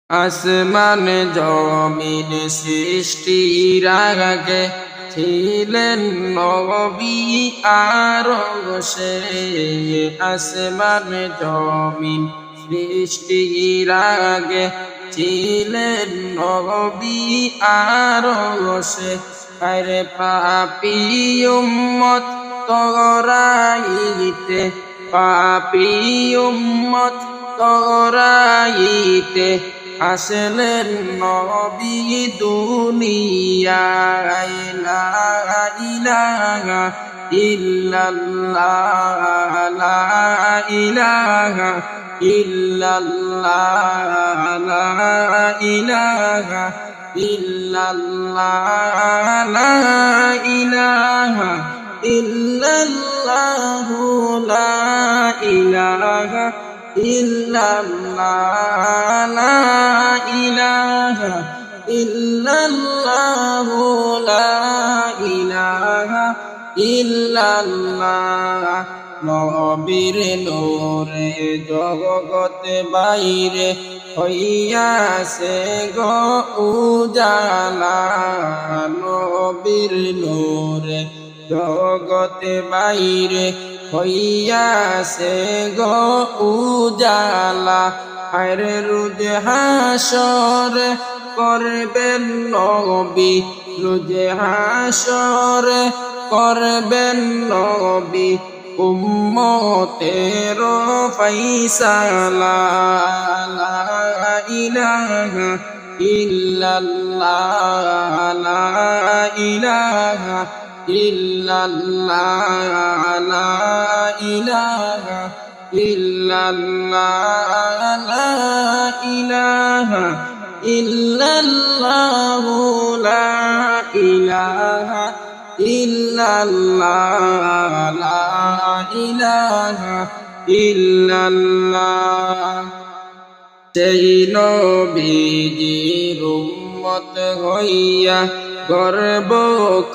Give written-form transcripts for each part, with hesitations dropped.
আসমান জমিন সৃষ্টির আগে ছিলেন নবী আরশে। আসমান জমিন সৃষ্টির আগে ছিলেন নবী আরশে। আরে পাপী উম্মত তোরাইতে, পাপী উম্মত তোরাইতে আসলেন নবী দুনিয়ায়। লা ইলাহা ইল্লাল্লাহ, লা ইলাহা ইল্লাল্লাহ, লা ইলাহা ইল্লাল্লাহ, লা ইলাহা ইল্লাল্লাহ, লা ইলাহা ইল্লাল্লাহ, লা ইলাহা ইল্লাল্লাহ, লা ইলাহা ইল্লাল্লাহ। নবীর নূরে জগৎ বাইরে হইয়াছে গো উজালা। নবীর নূরে জগৎ বাইরে হইয়াছে গো উজালা। আরে রোজ হাসর করবেন নবী, রোজ হাসর করবেন নবী, উম্মতের ফায়সালা। লা ইলাহা ইল্লাল্লাহ, লা ইলাহা ইল্লাল্লাহ, লা ইলাহা ইল্লাল্লাহ, লা ইলাহা ইল্লাল্লাহ, লা ইলাহা ইল্লাল্লাহ, লা ইলাহা ইল্লাল্লাহ। সেই নবীজির উম্মত হইয়া গর্ব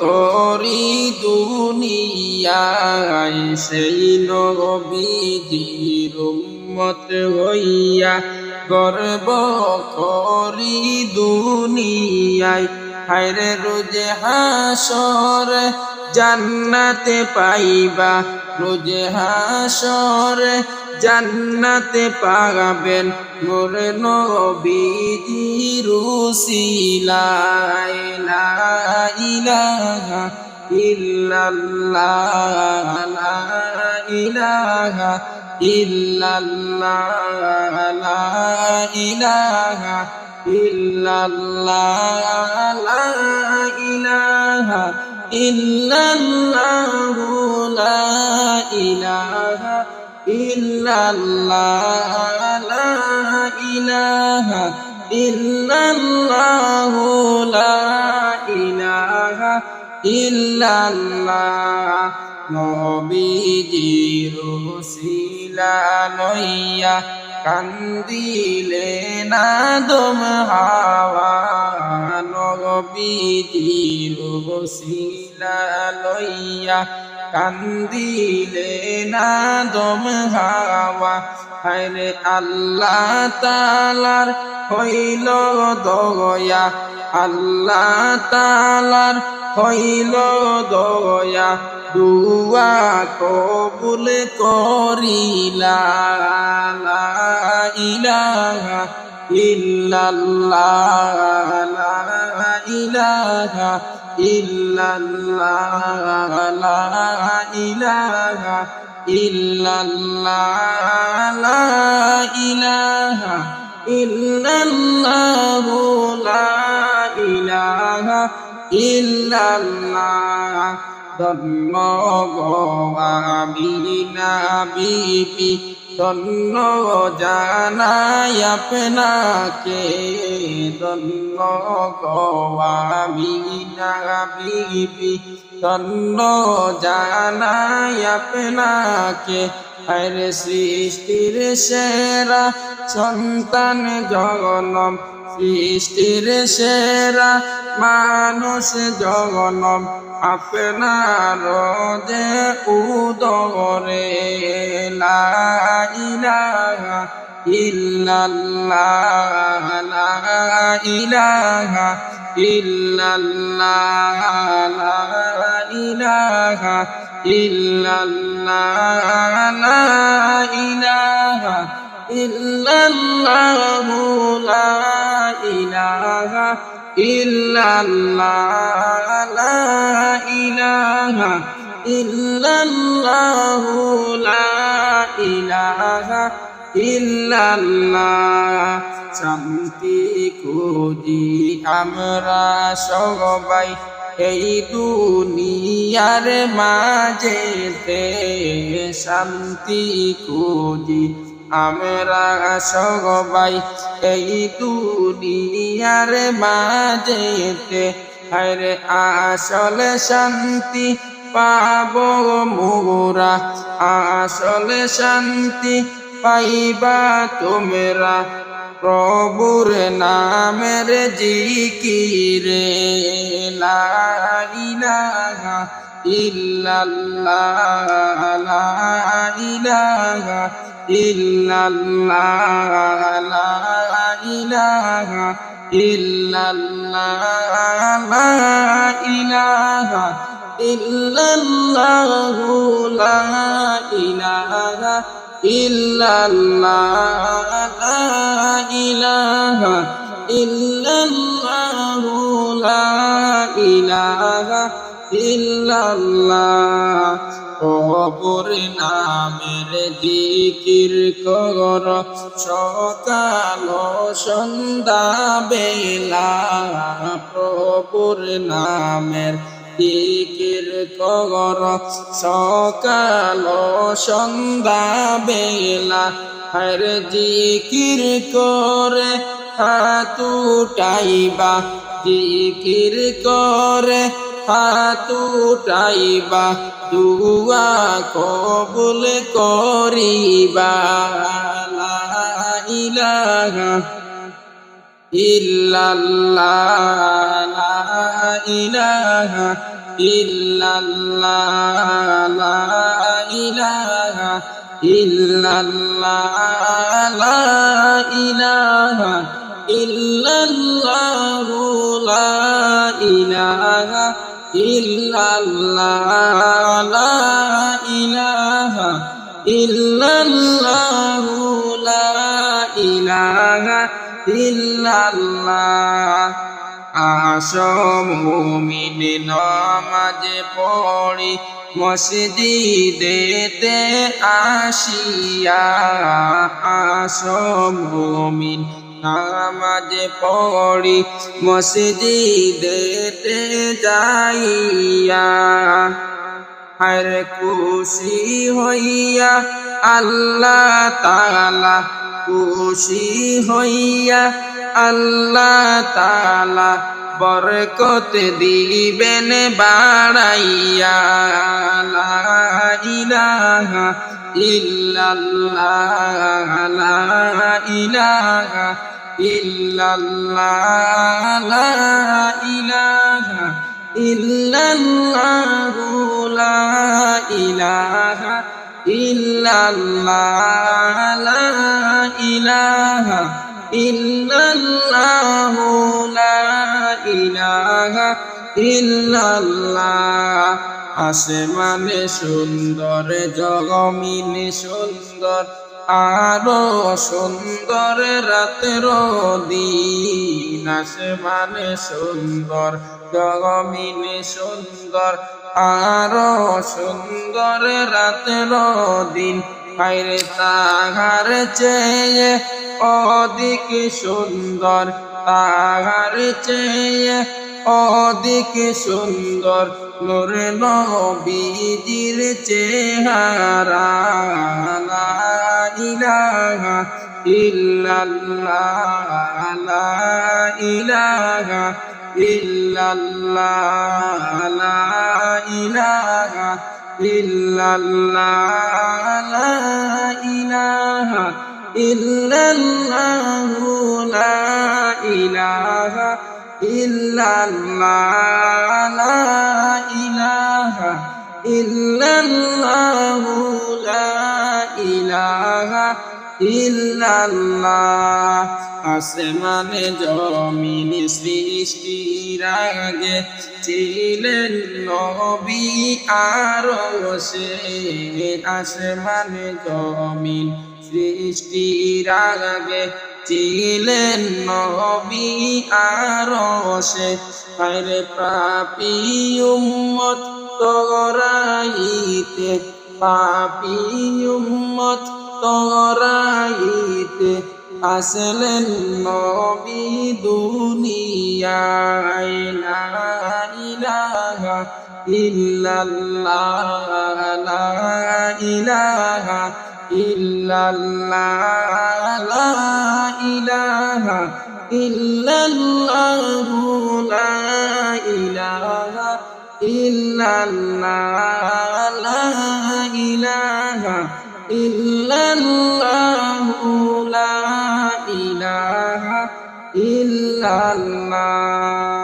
করি দুনিয়ায়। সেই নবীজির উম্মত হইয়া গর্ব করি দুনিয়ায়। হায়রে রোজ হাসর জান্নাতে পাইবা, রোজ হাসর জান্নাতে পাবেন মোর নবীজির উসিলায়। লা ইলাহা ইল্লাল্লাহ, লা ইলাহা ইল্লাল্লাহ, লা ইলাহা ইল্লাল্লাহ, লা ইলাহা ইল্লাল্লাহ, লা ইলাহা ইল্লাল্লাহ, লা ইলাহা ইল্লাল্লাহ, লা ইলাহা ইল্লাল্লাহ। নবীজির উসিলা লইয়া কান্দিলেন আদম হাওয়া। নবীজির উসিলা লইয়া কান্দিলেন আদম হাওয়া। হায়রে আল্লাহ তাআলার হইল দয়া, আল্লাহ তাআলার হইল দয়া, দুয়া কবুল করিলা। লা ইলাহা ইল্লাল্লাহ, লা ইলাহা ইল্লাল্লাহ, লা ইলাহা ইল্লাল্লাহ, লা ইলাহা ইল্লাল্লাহ, লা ইলাহা ইল্লাল্লাহ। ধন্য গো আমিনা বিবি, ধন্য জানাই আপনাকে, ধন্য গো আমিনা বিবি, ধন্য জানাই আপনাকে। আরে সৃষ্টির সেরা সন্তান জগন্নাথ, সৃষ্টির সেরা মানুষ জগন্নাথ, আপনার যে উদরে। লা ইলাহা ইল্লাল্লাহ লা ইলাহা ইল্লাল্লাহ লা ইলাহা ইল্লাল্লাহ লা ইলাহা ইল্লাল্লাহ লা ইলাহা ইল্লাল্লাহ লা ইলাহা ইল্লাল্লাহ লা ইলাহা ইল্লাল্লাহ শান্তি খুঁজি আমরা সবাই এই দুনিয়ার মাঝেতে শান্তি খুঁজি আমরা সবাই এই দুনিয়ার মাঝেতে হরে আসলে শান্তি পাবো মোরা আসলে শান্তি পাইবা তোমরা প্রভুর নামের জিকিরে লা ইলাহা ইল্লাল্লাহ লা ইলাহা ইল্লাল্লাহ লা ইলাহা ইল্লাল্লাহ লা ইলাহা ইল্লাল্লাহ লা ইলাহা ইল্লাল্লাহ লা ইলাহা ইল্লাল্লাহ লা ইলাহা ইল্লাল্লাহ প্রভুর নামের জিকির কর সকাল সন্ধ্যা বেলা প্রভুর নামের জিকির কর সকাল সন্ধ্যা বেলা হর জিকির করে হাত উঠাইবা জিকির করে হাত উঠাইবা দুআ কবুল করিবা লা ইলাহা ইল্লাল্লাহ লা ইলাহা ইল্লাল্লাহ লা ইলাহা ইল্লাল্লাহ লা ইলাহা ইল্লাল্লাহ লা ইলাহা ইল্লাল্লাহ লা ইলাহা ইল্লাল্লাহ লা ইলাহা ইল্লাল্লাহ আসো মুমিন নামাজ পড়ি মসজিদেতে আসিয়া আসো মুমিন নামাজ পড়ি মসজিদেতে যাইয়া হর খুশি হইয়া আল্লাহ তাআলা খুশি হইয়া আল্লাহ তাআলা বরকত দিবেন বাড়াইয়া লা ইলাহা ইল্লাল্লাহ লা ইলাহা ইল্লাল্লাহ লা ইলাহা ইল্লাল্লাহ লা ইলাহা ইল্লাল্লাহ লা ইলাহা ইল্লাল্লাহ লা ইলাহা ইল্লাল্লাহ আসমানে সুন্দর জগমিনে সুন্দর আরো সুন্দর রাতের দিন আসমানে সুন্দর জগমিনে সুন্দর আরো সুন্দর রাতের দিন বাইরে তাহার চেয়ে অধিক সুন্দর তাহার চেয়ে অধিক সুন্দর নূর নবীজির চেহারা লা ইলাহা ইল্লাল্লাহ লা ইলাহা ইল্লাল্লাহ লা ইলাহা ইল্লাল্লাহ লা ইলাহা ইল্লাল্লাহ লা ইলাহা ইল্লাল্লাহ লা ইলাহা ইল্লাল্লাহ লা ইলাহা ইল্লাল্লাহ। আসমানে জমিন সৃষ্টির আগে ছিলেন নবী আরশে। আসমানে জমিন সৃষ্টির আগে ছিলেন নবী আরশে। হায়রে পাপী উম্মত তোরাইতে, পাপী উম্মত তোরাইতে আসলেন নবী দুনিয়ায়। লা ইলাহা ইল্লাল্লাহ, লা ইলাহা ইল্লাল্লাহ, লা ইলাহা ইল্লাল্লাহ, লা ইলাহা ইল্লাল্লাহ, লা ইলাহা ইল্লাল্লাহ, লা ইলাহা ইল্লাল্লাহ।